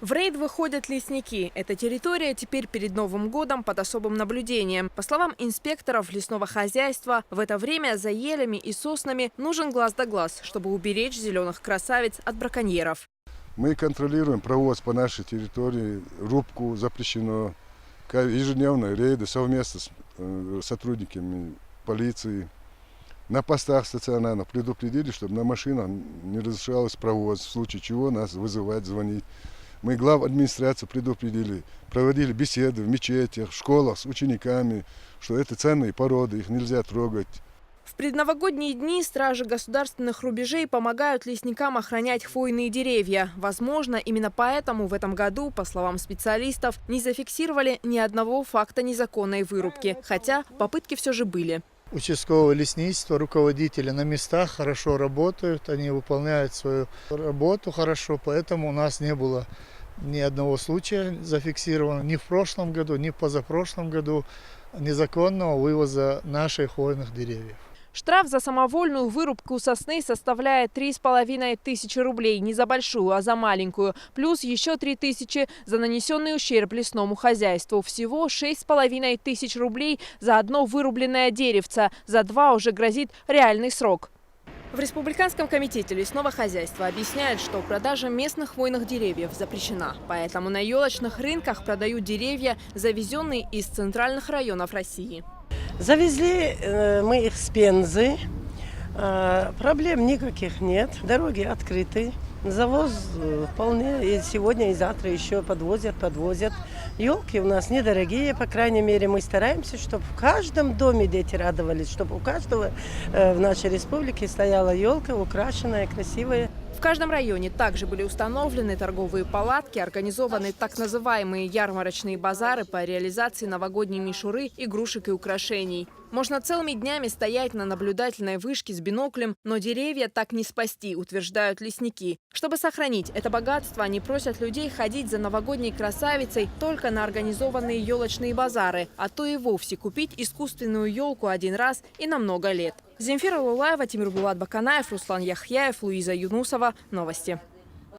В рейд выходят лесники. Эта территория теперь перед Новым годом под особым наблюдением. По словам инспекторов лесного хозяйства, в это время за елями и соснами нужен глаз да глаз, чтобы уберечь зеленых красавиц от браконьеров. Мы контролируем провоз по нашей территории, рубку запрещено, ежедневные рейды совместно с сотрудниками полиции. На постах стационарно предупредили, чтобы на машинах не разрешалось провоз, в случае чего нас вызывать, звонить. Мы глав администрацию предупредили, проводили беседы в мечетях, в школах с учениками, что это ценные породы, их нельзя трогать. В предновогодние дни стражи государственных рубежей помогают лесникам охранять хвойные деревья. Возможно, именно поэтому в этом году, по словам специалистов, не зафиксировали ни одного факта незаконной вырубки. Хотя попытки все же были. Участковое лесничество, руководители на местах хорошо работают, они выполняют свою работу хорошо, поэтому у нас не было ни одного случая зафиксировано ни в прошлом году, ни в позапрошлом году незаконного вывоза наших хвойных деревьев. Штраф за самовольную вырубку сосны составляет 3500 рублей. Не за большую, а за маленькую. Плюс еще 3000 за нанесенный ущерб лесному хозяйству. Всего 6500 рублей за одно вырубленное деревце. За два уже грозит реальный срок. В Республиканском комитете лесного хозяйства объясняют, что продажа местных хвойных деревьев запрещена. Поэтому на елочных рынках продают деревья, завезенные из центральных районов России. Завезли мы их с Пензы. Проблем никаких нет. Дороги открыты. Завоз вполне и сегодня, и завтра еще подвозят. Елки у нас недорогие, по крайней мере, мы стараемся, чтобы в каждом доме дети радовались, чтобы у каждого в нашей республике стояла елка украшенная, красивая. В каждом районе также были установлены торговые палатки, организованы так называемые ярмарочные базары по реализации новогодней мишуры, игрушек и украшений. Можно целыми днями стоять на наблюдательной вышке с биноклем, но деревья так не спасти, утверждают лесники. Чтобы сохранить это богатство, они просят людей ходить за новогодней красавицей только на организованные елочные базары, а то и вовсе купить искусственную елку один раз и на много лет. Земфира Лулаева, Тимур Булат Баканаев, Руслан Яхьяев, Луиза Юнусова. Новости.